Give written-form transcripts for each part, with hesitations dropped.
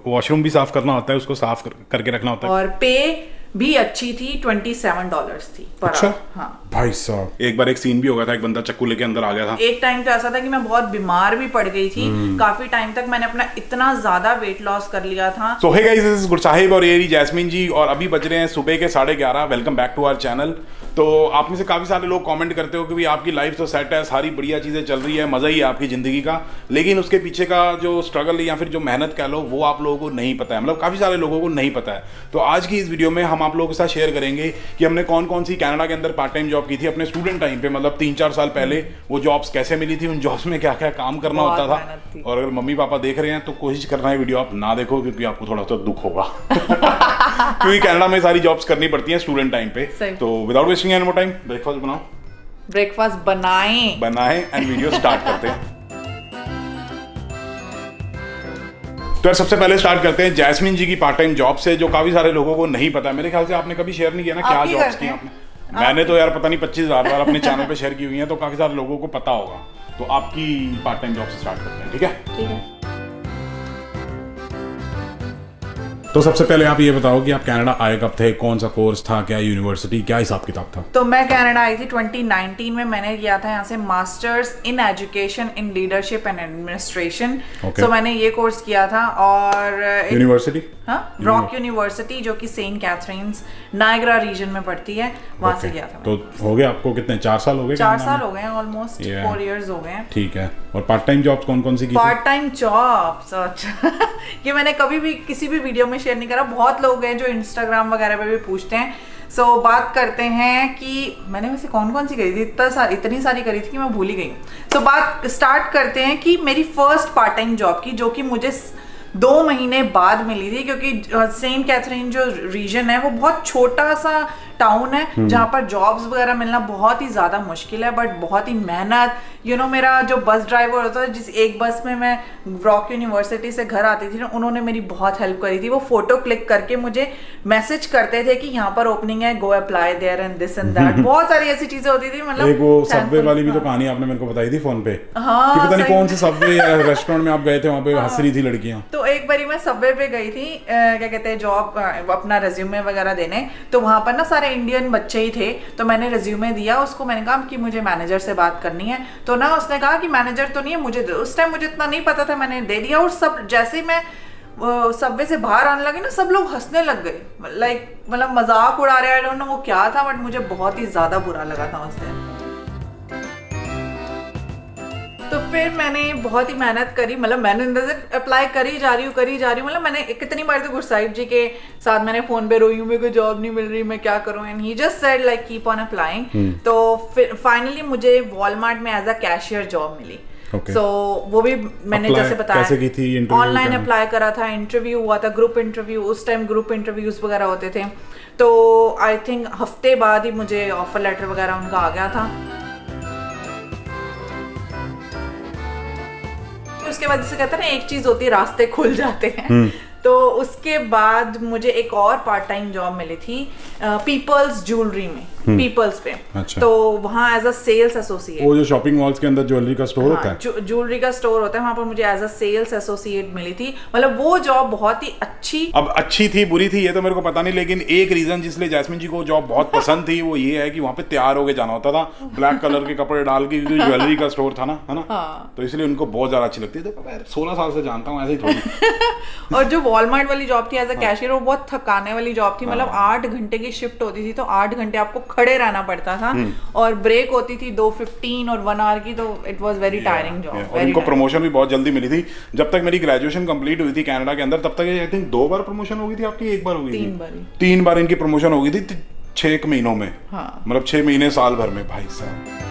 Washroom भी साफ करना होता है, उसको साफ करके रखना होता है। और पे भी अच्छी थी, $27 थी पर अच्छा? हाँ भाई साहब, एक बार एक सीन भी हो गया था, एक बंदा चक्कू लेके अंदर आ गया था। एक टाइम तो ऐसा था कि मैं बहुत बीमार भी पड़ गई थी। काफी टाइम तक मैंने अपना इतना ज्यादा वेट लॉस कर लिया था। So hey guys, this is गुड साहिब और ये रही जैस्मिन जी, और अभी बज रहे हैं सुबह के 11:30। Welcome back to our channel. तो आप में से काफी सारे लोग कमेंट करते हो कि भाई आपकी लाइफ तो सेट है, सारी बढ़िया चीजें चल रही है, मजा ही है आपकी जिंदगी का, लेकिन उसके पीछे का जो स्ट्रगल या फिर जो मेहनत कह लो वो आप लोगों को नहीं पता है। मतलब काफी सारे लोगों को नहीं पता है। तो आज की इस वीडियो में हम आप लोगों के साथ शेयर करेंगे कि हमने कौन कौन सी कनाडा के अंदर पार्ट टाइम जॉब की थी अपने स्टूडेंट टाइम पे, मतलब 3-4 साल पहले वो जॉब्स कैसे मिली थी, उन जॉब्स में क्या क्या काम करना होता था। और अगर मम्मी पापा देख रहे हैं तो कोशिश करना है वीडियो आप ना देखो, क्योंकि आपको थोड़ा सा दुख होगा क्योंकि कनाडा में सारी जॉब्स करनी पड़ती हैं स्टूडेंट टाइम पे। तो without wasting any more time, breakfast बनाओ, ब्रेकफास्ट बनाएं एंड वीडियो स्टार्ट करते हैं। तो यार सबसे पहले स्टार्ट करते हैं जैस्मिन जी की पार्ट टाइम जॉब से, जो काफी सारे लोगों को नहीं पता है। मेरे ख्याल से आपने कभी शेयर नहीं किया ना क्या जॉब्स की आपने। मैंने तो यार पता नहीं 25,000 बार अपने चैनल पे शेयर की हुई है, तो काफी सारे लोगों को पता होगा। तो आपकी पार्ट टाइम जॉब से स्टार्ट करते हैं, ठीक है? ठीक है। तो सबसे पहले आप ये बताओ कि आप कनाडा आए कब थे, कौन सा कोर्स था, क्या यूनिवर्सिटी, क्या हिसाब किताब था? तो मैं कनाडा आई थी 2019 में। मैंने किया था यहाँ से masters in education in leadership and administration. So मैंने ये कोर्स किया था। और यूनिवर्सिटी रॉक यूनिवर्सिटी, जो कि सेंट कैथरीन्स नायग्रा रीजन में पड़ती है, वहां से किया था। तो हो गया आपको कितने, 4 साल हो गए? 4 साल हो गए हैं, ऑलमोस्ट 4 इयर्स हो गए हैं। ठीक है। और पार्ट टाइम जॉब्स कौन कौन सी की? पार्ट टाइम जॉब्स ये मैंने कभी भी किसी भी वीडियो में शेयर नहीं करा। बहुत लोग हैं जो इंस्टाग्राम वगैरह पे भी पूछते हैं। सो बात करते हैं कि मैंने वैसे कौन कौन सी करी थी, इतनी सारी करी थी कि मैं भूल ही गई हूँ। सो बात स्टार्ट करते हैं कि मेरी फर्स्ट पार्ट टाइम जॉब की, जो कि मुझे 2 महीने बाद मिली थी, क्योंकि सेंट कैथरीन जो रीजन है वो बहुत छोटा सा टाउन है जहाँ पर जॉब्स वगैरह मिलना बहुत ही ज्यादा मुश्किल है, बट बहुत ही मेहनत। मेरा जो बस ड्राइवर होता है, जिस एक बस में मैं रॉक यूनिवर्सिटी से घर आती थी ना, उन्होंने मेरी बहुत हेल्प करी थी। वो फोटो क्लिक करके मुझे मैसेज करते थे कि यहाँ पर ओपनिंग है, go apply there and this and that. बहुत सारी ऐसी चीजें होती थी। मतलब एक वो सबवे वाली भी तो कहानी आपने मेरे को बताई थी फोन पे। हाँ, कि पता नहीं कौन से सबवे या रेस्टोरेंट में आप गए थे, वहाँ पे हंस रही थी लड़कियां। तो एक बारी मैं सबवे पे गई थी, क्या कहते हैं, जॉब अपना रेज्यूमे वगैरह देने। तो वहां पर ना सारे इंडियन बच्चे ही थे। तो मैंने रेज्यूमे दिया उसको, मैंने कहा कि मुझे मैनेजर से बात करनी है। तो ना उसने कहा कि मैनेजर तो नहीं है, मुझे उस टाइम मुझे इतना नहीं पता था, मैंने दे दिया। और सब जैसे ही मैं सबवे से बाहर आने लगी ना, सब लोग हंसने लग गए, मतलब मजाक उड़ा रहे। आई डोंट नो वो क्या था, बट मुझे बहुत ही ज्यादा बुरा लगा था उस दिन। तो फिर मैंने बहुत ही मेहनत करी, मतलब मैंने अप्लाई करी जा रही हूँ। मतलब मैंने कितनी बार तो गुरसाहिब जी के साथ मैंने फोन पे रोई हूँ, मेरे को जॉब नहीं मिल रही, मैं क्या करूँ। And he just said like keep on applying. तो फिर फाइनली मुझे वॉलमार्ट में एज अ कैशियर जॉब मिली। Okay. So, वो भी मैंने जैसे बताया ऑनलाइन अप्लाई करा था, इंटरव्यू हुआ था, ग्रुप इंटरव्यू। उस टाइम ग्रुप इंटरव्यूज वगैरह होते थे। तो आई थिंक हफ्ते बाद ही मुझे ऑफर लेटर वगैरह उनका आ गया था। उसके बाद जैसे कहते हैं ना, एक चीज होती है, रास्ते खुल जाते हैं। तो उसके बाद मुझे एक और पार्ट टाइम जॉब मिली थी पीपल्स ज्वेलरी में, पीपल्स पे। अच्छा। तो वहाँ एज अ सेल्स एसोसिएट, वो जो शॉपिंग मॉल्स के अंदर ज्वेलरी का स्टोर होता है, ज्वेलरी का स्टोर होता है, वहाँ पर मुझे एज अ सेल्स एसोसिएट मिली थी। मतलब वो जॉब बहुत ही अच्छी, अब अच्छी थी बुरी थी ये तो मेरे को पता नहीं, लेकिन एक रीजन जिसलिए जैस्मिन जी को जॉब बहुत पसंद थी वो ये है कि वहाँ पे तैयार होके जाना होता था, ब्लैक कलर के कपड़े डाल के, क्योंकि ज्वेलरी का स्टोर था ना, है ना। हाँ। तो इसलिए उनको बहुत ज्यादा अच्छी लगती है। तो 16 साल से जानता हूँ, ऐसे ही थोड़ी। और जो वॉलमार्ट वाली जॉब थी एज अ कैशियर, वो बहुत थकाने वाली जॉब थी। मतलब 8 घंटे की शिफ्ट होती थी, तो 8 घंटे आपको खड़े रहना पड़ता था। और ब्रेक होती थी 2:15 और 1 आवर की। तो it was very tiring job. और इनको प्रमोशन भी बहुत जल्दी मिली थी। जब तक मेरी ग्रेजुएशन कंप्लीट हुई थी कनाडा के अंदर, तब तक आई थिंक 2 बार प्रमोशन हो गई थी आपकी, 1 बार हो गई थी, 3 बार इनकी प्रमोशन हो गई थी 6 महीनों में। मतलब 6 महीने साल भर में, भाई साहब।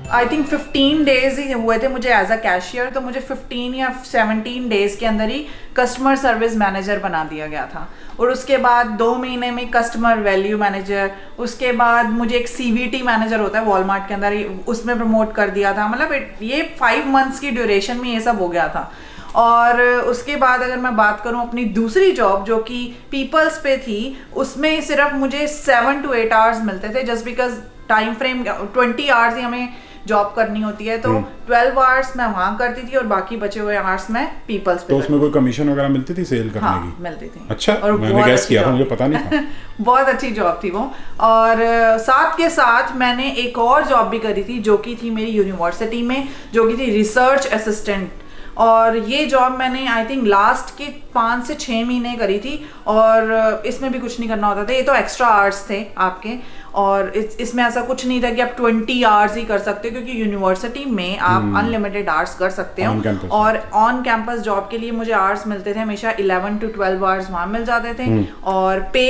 आई थिंक 15 डेज ही हुए थे मुझे एज अ कैशियर। तो मुझे 15 या 17 डेज के अंदर ही कस्टमर सर्विस मैनेजर बना दिया गया था। और उसके बाद 2 महीने में कस्टमर वैल्यू मैनेजर, उसके बाद मुझे एक CVT मैनेजर होता है वॉलमार्ट के अंदर, उसमें प्रमोट कर दिया था। मतलब ये 5 मंथ्स की ड्यूरेशन में ये सब हो गया था। और उसके बाद अगर मैं बात करूं अपनी दूसरी जॉब जो कि पीपल्स पे थी, उसमें सिर्फ मुझे 7 to 8 आवर्स मिलते थे, just because time frame 20 hours ही हमें जॉब करनी होती है, तो 12 आवर्स मैं वहाँ करती थी और बाकी बचे हुए आवर्स मैं पीपल्स पे। तो उसमें कोई कमीशन वगैरह मिलती थी सेल करने हाँ, की? मिलती थी। अच्छा, और मैंने गैस किया था, मुझे पता नहीं था। बहुत अच्छी जॉब थी वो। और साथ के साथ मैंने एक और जॉब भी करी थी जो कि थी मेरी यूनिवर्सिटी में, जो कि थी रिसर्च असिस्टेंट। और ये जॉब मैंने आई थिंक लास्ट के 5 से 6 महीने करी थी, और इसमें भी कुछ नहीं करना होता था, ये तो एक्स्ट्रा आवर्स थे आपके। और इसमें ऐसा कुछ नहीं था कि आप 20 आवर्स ही कर सकते हो, क्योंकि यूनिवर्सिटी में आप अनलिमिटेड आवर्स कर सकते हो। और ऑन कैंपस जॉब के लिए मुझे आवर्स मिलते थे हमेशा 11 to 12 आवर्स वहाँ मिल जाते थे, और पे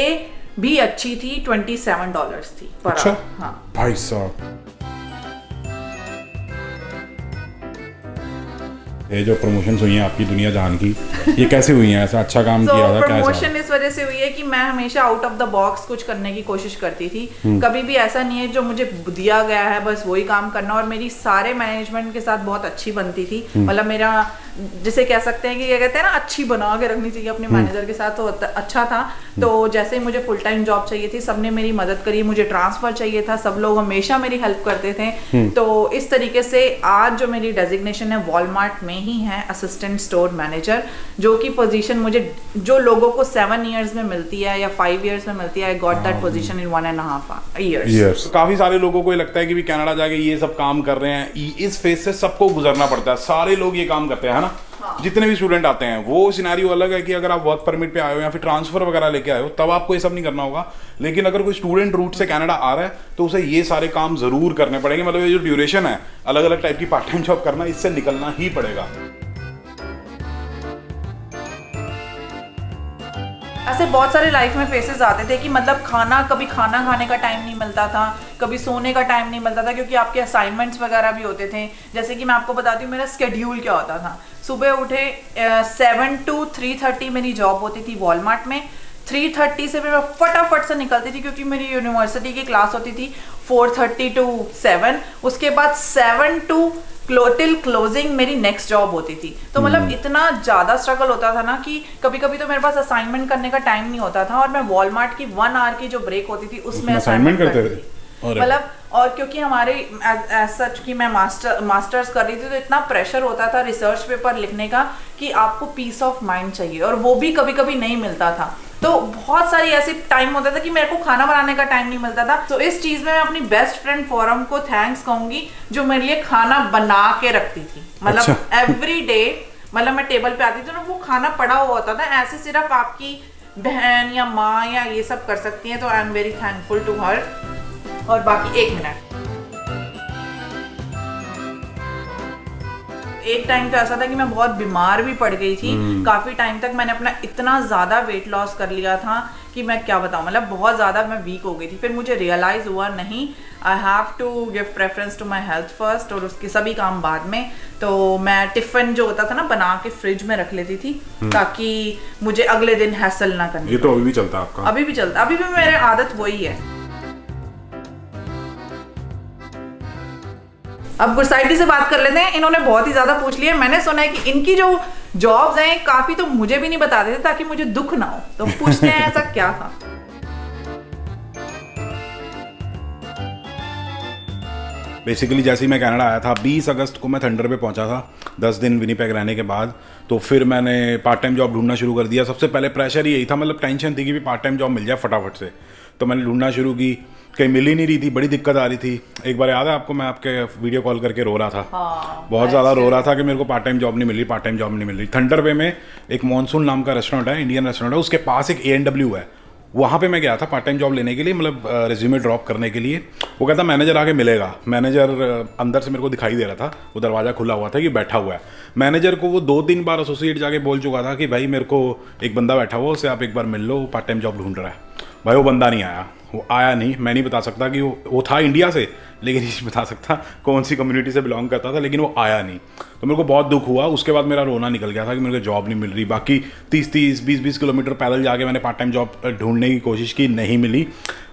भी अच्छी थी, $27 थी पर अच्छा? आवर। हाँ भाई साहब, ये जो प्रमोशंस हुई हैं आपकी दुनिया जहान की, ये कैसे हुई हैं? ऐसा अच्छा काम किया था? प्रमोशन इस वजह से हुई है कि मैं हमेशा आउट ऑफ द बॉक्स कुछ करने की कोशिश करती थी। कभी भी ऐसा नहीं है जो मुझे दिया गया है बस वही काम करना, और मेरी सारे मैनेजमेंट के साथ बहुत अच्छी बनती थी। मतलब मेरा, जिसे कह सकते हैं कि क्या कहते हैं ना, अच्छी बना के रखनी चाहिए अपने मैनेजर के साथ, तो अच्छा था। तो जैसे मुझे फुल टाइम जॉब चाहिए थी, सबने मेरी मदद करी, मुझे ट्रांसफर चाहिए था, सब लोग हमेशा मेरी हेल्प करते थे। तो इस तरीके से आज जो मेरी डेजिग्नेशन है वॉलमार्ट में ही है, असिस्टेंट स्टोर मैनेजर, जो कि पोजीशन मुझे, जो लोगों को 7 इयर्स में मिलती है या 5 इयर्स में मिलती है, I got that position in 1.5 years। काफी सारे लोगों को लगता है कि भी कनाडा जाके ये सब काम कर रहे हैं, इस फेज से सबको गुजरना पड़ता है, सारे लोग ये काम करते हैं, है ना? हाँ। जितने भी स्टूडेंट आते हैं, वो सिनेरियो अलग है कि अगर आप वर्क परमिट पे आए हो या फिर ट्रांसफर वगैरह लेके आए हो, तब आपको ये सब नहीं करना होगा। लेकिन अगर कोई स्टूडेंट रूट से कनाडा आ रहा है तो उसे ये सारे काम जरूर करने पड़ेंगे। मतलब ये जो ड्यूरेशन है, अलग अलग टाइप की पार्ट टाइम जॉब करना, इससे निकलना ही पड़ेगा। ऐसे बहुत सारे लाइफ में फेसेस आते थे कि मतलब कभी खाना खाने का टाइम नहीं मिलता था, कभी सोने का टाइम नहीं मिलता था, क्योंकि आपके असाइनमेंट्स वगैरह भी होते थे। जैसे कि मैं आपको बताती हूँ मेरा स्केड्यूल क्या होता था। सुबह उठे 7 to 3:30 मेरी जॉब होती थी वॉलमार्ट में। 3:30 से मैं फटाफट से निकलती थी, क्योंकि मेरी यूनिवर्सिटी की क्लास होती थी 4:30 to 7। उसके बाद 7 to टिल क्लोजिंग मेरी नेक्स्ट जॉब होती थी। तो मतलब इतना ज्यादा स्ट्रगल होता था ना कि कभी कभी तो मेरे पास असाइनमेंट करने का टाइम नहीं होता था, और मैं वॉलमार्ट की 1 आवर की जो ब्रेक होती थी उसमें असाइनमेंट करती थी। मतलब, और क्योंकि हमारे एज सच कि मैं मास्टर्स कर रही थी, तो इतना प्रेशर होता था रिसर्च पेपर लिखने का कि आपको पीस ऑफ माइंड चाहिए, और वो भी कभी कभी नहीं मिलता था। तो बहुत सारी ऐसी टाइम होता था कि मेरे को खाना बनाने का टाइम नहीं मिलता था। तो इस चीज में मैं अपनी बेस्ट फ्रेंड फोरम को थैंक्स कहूंगी, जो मेरे लिए खाना बना के रखती थी। मतलब एवरी डे, मतलब मैं टेबल पे आती थी तो वो खाना पड़ा हुआ होता था। ऐसे सिर्फ आपकी बहन या माँ या ये सब कर सकती हैं, तो I am very thankful to her. और बाकी 1 मिनट, एक टाइम तो ऐसा था कि मैं बहुत बीमार भी पड़ गई थी। काफी टाइम तक मैंने अपना इतना ज्यादा वेट लॉस कर लिया था कि मैं क्या बताऊं, मतलब बहुत ज्यादा मैं वीक हो गई थी। फिर मुझे रियलाइज हुआ, नहीं, I have to give preference to my health first, और उसके सभी काम बाद में। तो मैं टिफिन जो होता था ना, बना के फ्रिज में रख लेती थी, ताकि मुझे अगले दिन हैसल ना करनी। ये तो अभी भी चलता है आपका? अभी भी चलता, अभी भी मेरी आदत वही है। अब गुरसाइटी से बात कर लेते हैं। इन्होंने बहुत ही ज्यादा पूछ लिया। मैंने सुना है कि इनकी जो जॉब्स हैं काफी, तो मुझे भी नहीं बताते थे ताकि मुझे दुख ना हो, तो पूछते हैं ऐसा क्या था। बेसिकली जैसे ही मैं कनाडा आया था, 20 अगस्त को मैं थंडर पे पहुंचा था, 10 दिन विनीपेग रहने के बाद। तो फिर मैंने पार्ट टाइम जॉब ढूंढना शुरू कर दिया। सबसे पहले प्रेशर ही यही था, मतलब टेंशन थी कि भी पार्ट टाइम जॉब मिल जाए फटाफट से। तो मैंने ढूंढना शुरू की, कहीं मिल ही नहीं रही थी, बड़ी दिक्कत आ रही थी। एक बार याद है आपको, मैं आपके वीडियो कॉल करके रो रहा था। बहुत ज़्यादा रो रहा था कि मेरे को पार्ट टाइम जॉब नहीं मिल रही, पार्ट टाइम जॉब नहीं मिल रही। थंडर वे में एक मॉनसून नाम का रेस्टोरेंट है, इंडियन रेस्टोरेंट है, उसके पास एक A&W है। वहाँ पे मैं गया था पार्ट टाइम जॉब लेने के लिए, मतलब रिज्यूमे ड्रॉप करने के लिए। वो कहता मैनेजर आके मिलेगा। मैनेजर अंदर से मेरे को दिखाई दे रहा था, वो दरवाज़ा खुला हुआ था कि बैठा हुआ है। मैनेजर को वो 2-3 बार एसोसिएट जाके बोल चुका था कि भाई मेरे को एक बंदा बैठा हुआ, उससे आप एक बार मिल लो, वो पार्ट टाइम जॉब ढूंढ रहा है। भाई वो बंदा नहीं आया, वो आया नहीं। मैं नहीं बता सकता कि वो था इंडिया से, लेकिन नहीं बता सकता कौन सी कम्युनिटी से बिलोंग करता था, लेकिन वो आया नहीं। तो मेरे को बहुत दुख हुआ। उसके बाद मेरा रोना निकल गया था कि मेरे को जॉब नहीं मिल रही। बाकी 30-20 किलोमीटर पैदल जाके मैंने पार्ट टाइम जॉब ढूंढने की कोशिश की, नहीं मिली।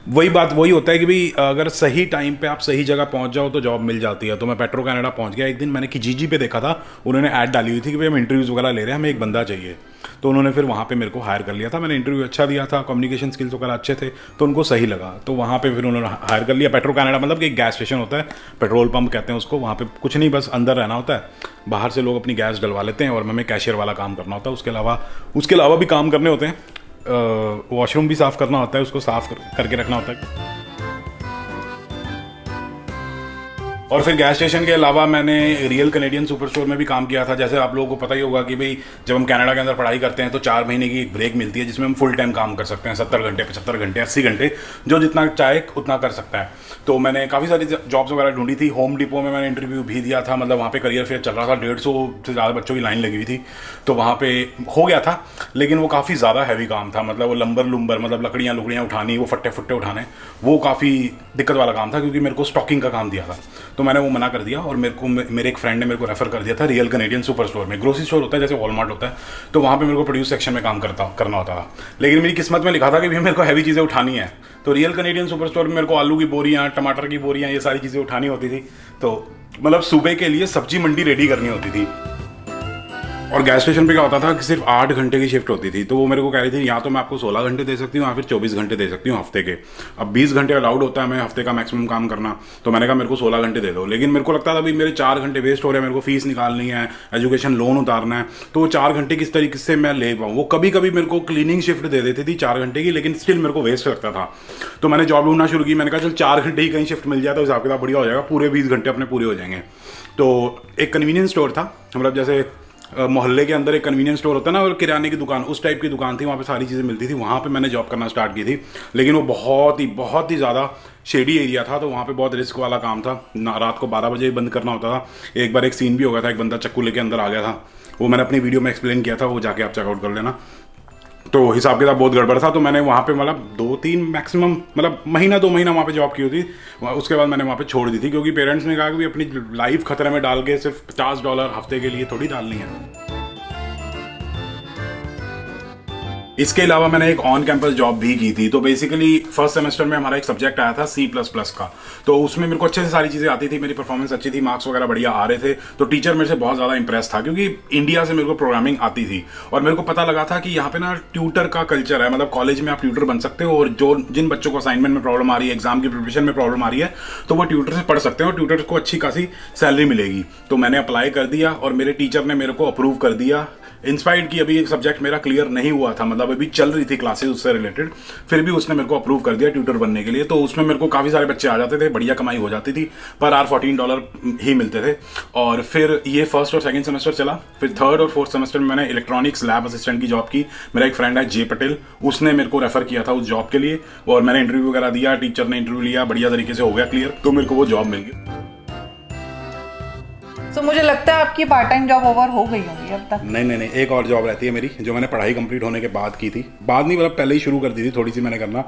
वही बात वही होता है कि भाई अगर सही टाइम पे आप सही जगह पहुंच जाओ तो जॉब मिल जाती है। तो मैं पेट्रो कनाडा पहुंच गया। एक दिन मैंने किजीजी पे देखा था, उन्होंने ऐड डाली हुई थी कि भाई हम इंटरव्यूज़ वगैरह ले रहे हैं, हमें एक बंदा चाहिए। तो उन्होंने फिर वहाँ पे मेरे को हायर कर लिया था। मैंने इंटरव्यू अच्छा दिया था, कम्युनिकेशन स्किल्स वगैरह अच्छे थे, तो उनको सही लगा, तो वहाँ पे फिर उन्होंने हायर कर लिया। पेट्रो कनाडा मतलब कि एक गैस स्टेशन होता है, पेट्रोल पंप कहते हैं उसको। वहाँ पे कुछ नहीं, बस अंदर रहना होता है, बाहर से लोग अपनी गैस डलवा लेते हैं और हमें कैशियर वाला काम करना होता है। उसके अलावा भी काम करने होते हैं। वॉशरूम भी साफ़ करना होता है, उसको साफ़ करके रखना होता है। और फिर गैस स्टेशन के अलावा मैंने रियल कैनेडियन सुपर स्टोर में भी काम किया था। जैसे आप लोगों को पता ही होगा कि भाई जब हम कनाडा के अंदर पढ़ाई करते हैं तो 4 महीने की एक ब्रेक मिलती है जिसमें हम फुल टाइम काम कर सकते हैं, 70 घंटे 75 घंटे 80 घंटे, जो जितना चाहे उतना कर सकता है। तो मैंने काफ़ी सारी जॉब्स वगैरह ढूंढी थी। होम डिपो में मैंने इंटरव्यू भी दिया था, मतलब वहाँ पे करियर फेयर चल रहा था, 150 से ज़्यादा बच्चों की लाइन लगी हुई थी, तो वहाँ पे हो गया था। लेकिन वो काफ़ी ज़्यादा हैवी काम था, मतलब वो लंबर मतलब लकड़ियाँ उठानी, वो फट्टे फुट्टे उठाने, वो काफ़ी दिक्कत वाला काम था क्योंकि मेरे को स्टॉकिंग का काम दिया था। तो मैंने वो मना कर दिया और मेरे एक फ्रेंड ने मेरे को रेफर कर दिया था रियल कैनेडियन सुपर स्टोर में। ग्रोसरी स्टोर होता है जैसे वॉलमार्ट होता है, तो वहाँ पे मेरे को प्रोड्यूस सेक्शन में काम करना होता था। लेकिन मेरी किस्मत में लिखा था कि मेरे को हैवी चीज़ें उठानी है, तो रियल कैनेडियन सुपर स्टोर में मेरे को आलू की बोरियाँ, टमाटर की बोरियाँ, ये सारी चीज़ें उठानी होती थी। तो मतलब सुबह के लिए सब्जी मंडी रेडी करनी होती थी। और गैस स्टेशन पे क्या होता था कि सिर्फ 8 घंटे की शिफ्ट होती थी। तो वो मेरे को कह रही थी या तो मैं आपको 16 घंटे दे सकती हूँ या फिर 24 घंटे दे सकती हूँ हफ्ते के। अब 20 घंटे अलाउड होता है हमें हफ्ते का मैक्सिमम काम करना, तो मैंने कहा मेरे को 16 घंटे दे दो। लेकिन मेरे को लगता था भाई मेरे 4 घंटे वेस्ट हो रहे हैं, मेरे को फीस निकालनी है, एजुकेशन लोन उतारना है, तो वो 4 घंटे किस तरीके से मैं ले पाऊँ। वो कभी कभी मेरे को क्लीनिंग शिफ्ट दे देती थी 4 घंटे की, लेकिन स्टिल मेरे को वेस्ट लगता था। तो मैंने जॉब ढूंढना शुरू की। मैंने कहा चल 4 घंटे ही कहीं शिफ्ट मिल जाए तो हिसाब किताब बढ़िया हो जाएगा, पूरे 20 घंटे अपने पूरे हो जाएंगे। तो एक कन्वीनियंस स्टोर था, मतलब जैसे मोहल्ले के अंदर एक कन्वीनियंस स्टोर होता है ना, और किराने की दुकान, उस टाइप की दुकान थी, वहाँ पे सारी चीज़ें मिलती थी। वहाँ पे मैंने जॉब करना स्टार्ट की थी। लेकिन वो बहुत ही ज़्यादा शेडी एरिया था, तो वहाँ पे बहुत रिस्क वाला काम था। रात को 12 बजे बंद करना होता था। एक बार एक सीन भी हो गया था, एक बंदा चक्कू लेके अंदर आ गया था, वो मैंने अपनी वीडियो में एक्सप्लेन किया था, वो जाके आप चेकआउट कर लेना। तो हिसाब किताब बहुत गड़बड़ था। तो मैंने वहाँ पे मतलब 2-3 मैक्सिमम मतलब महीना 2 महीना वहाँ पे जॉब की होती। उसके बाद मैंने वहाँ पे छोड़ दी थी क्योंकि पेरेंट्स ने कहा कि अपनी लाइफ खतरे में डाल के सिर्फ $50 हफ्ते के लिए थोड़ी डालनी है। इसके अलावा मैंने एक ऑन कैंपस जॉब भी की थी। तो बेसिकली फर्स्ट सेमेस्टर में हमारा एक सब्जेक्ट आया था C++ का, तो उसमें मेरे को अच्छे से सारी चीज़ें आती थी, मेरी परफॉर्मेंस अच्छी थी, मार्क्स वगैरह बढ़िया आ रहे थे। तो टीचर मेरे से बहुत ज़्यादा इंप्रेस था क्योंकि इंडिया से मेरे को प्रोग्रामिंग आती थी। और मेरे को पता लगा था कि यहाँ पे ना ट्यूटर का कल्चर है, मतलब कॉलेज में आप ट्यूटर बन सकते हो, और जिन बच्चों को असाइनमेंट में प्रॉब्लम आ रही है, एग्जाम की प्रिपरेशन में प्रॉब्लम आ रही है, तो वो ट्यूटर से पढ़ सकते हैं और ट्यूटर को अच्छी खासी सैलरी मिलेगी। तो मैंने अप्लाई कर दिया और मेरे टीचर ने मेरे को अप्रूव कर दिया। इंस्पायर्ड की अभी एक सब्जेक्ट मेरा क्लियर नहीं हुआ था, मतलब अभी चल रही थी क्लासेस उससे रिलेटेड, फिर भी उसने मेरे को अप्रूव कर दिया ट्यूटर बनने के लिए। तो उसमें मेरे को काफ़ी सारे बच्चे आ जाते थे, बढ़िया कमाई हो जाती थी, पर आर $14 ही मिलते थे। और फिर ये फर्स्ट और सेकंड सेमेस्टर चला। फिर थर्ड और फोर्थ सेमेस्टर में मैंने इलेक्ट्रॉनिक्स लैब असिस्टेंट की जॉब की। मेरा एक फ्रेंड है जे पटेल, उसने मेरे को रेफर किया था उस जॉब के लिए, और मैंने इंटरव्यू वगैरह दिया, टीचर ने इंटरव्यू लिया, बढ़िया तरीके से हो गया क्लियर, तो मेरे को वो जॉब मिल गई। तो मुझे लगता है आपकी पार्ट टाइम जॉब ओवर हो गई होगी अब तक। नहीं, एक और जॉब रहती है मेरी जो मैंने पढ़ाई कंप्लीट होने के बाद की थी। बाद नहीं, मतलब पहले ही शुरू कर दी थी थोड़ी सी मैंने करना।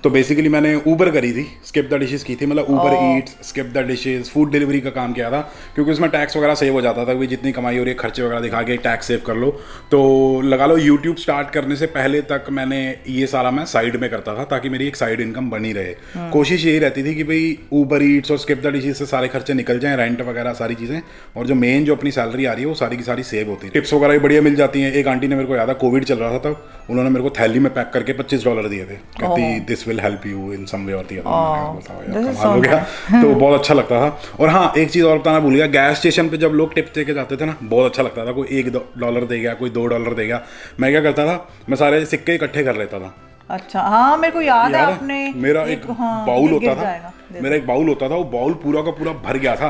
तो बेसिकली मैंने ऊबर करी थी, स्किप द डिशेस की थी, मतलब Uber Eats, skip the dishes, food delivery का काम किया था, क्योंकि उसमें टैक्स वगैरह सेव हो जाता था कि जितनी कमाई हो रही है खर्चे वगैरह दिखा के टैक्स सेव कर लो। तो लगा लो यूट्यूब स्टार्ट करने से पहले तक मैंने ये सारा मैं साइड में करता था ताकि मेरी एक साइड इनकम बनी रहे। कोशिश यही रहती थी कि भाई ऊबर ईट्स और स्किप द डिशेस से सारे खर्चे निकल जाएं, रेंट वगैरह सारी चीज़ें, और जो मेन जो अपनी सैलरी आ रही है वो सारी की सारी सेव होती है। टिप्स वगैरह भी बढ़िया मिल जाती हैं। एक आंटी ने मेरे को याद है कोविड चल रहा था तब, उन्होंने मेरे को थैली में पैक करके $25 दिए थे, कहती this will help you in some way और द अदर। कमाल हो गया। तो बहुत अच्छा लगता था। और हाँ, एक चीज़ और बताना भूल गया, गैस स्टेशन पे जब लोग टिप्स दे के जाते थे ना, बहुत अच्छा लगता था। कोई $1 देगा, कोई $2 देगा। मैं क्या करता था, मैं सारे सिक्के इकट्ठे कर लेता था। अच्छा, हाँ मेरे को याद है आपने मेरा एक बाउल होता था, मेरा एक बाउल होता था, वो बाउल पूरा का पूरा भर गया था,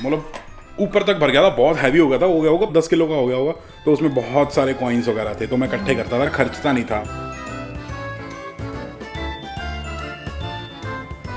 मतलब ऊपर तक भर गया था, बहुत हैवी हो गया था, हो गया होगा 10 किलो का हो गया होगा। तो उसमें बहुत सारे कॉइन्स वगैरह थे, तो मैं इकट्ठे करता था, खर्चता नहीं था।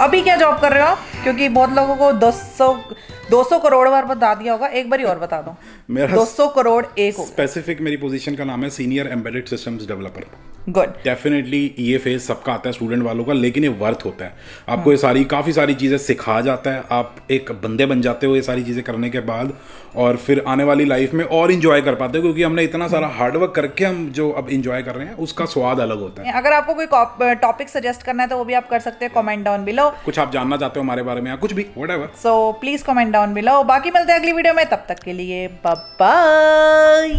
अभी क्या जॉब कर रहे हो आप? क्योंकि बहुत लोगों को 200 करोड़ बार बता दिया होगा, एक बार ही और बता दो। मेरा 200 करोड़ एक हो। स्पेसिफिक मेरी पोजीशन का नाम है senior embedded systems developer. Good. Definitely ये फेज सबका आता है स्टूडेंट वालों का, लेकिन ये वर्थ होता है। आपको ये काफ़ी सारी चीज़ें सिखा जाता है, आप एक बंदे बन जाते हो ये सारी चीज़ें करने के बाद, और फिर आने वाली लाइफ में और इंजॉय कर पाते हो, क्योंकि हमने इतना सारा हार्डवर्क करके हम जो अब इंजॉय कर रहे हैं उसका स्वाद अलग होता है। अगर आपको कोई टॉपिक सजेस्ट करना है तो वो भी आप कर सकते हैं कमेंट डाउन बिलो। कुछ आप जानना चाहते हो हमारे बारे में या कुछ भी, whatever, so please comment down below. बाकी मिलते हैं अगली वीडियो में, तब तक के लिए बाय बाय।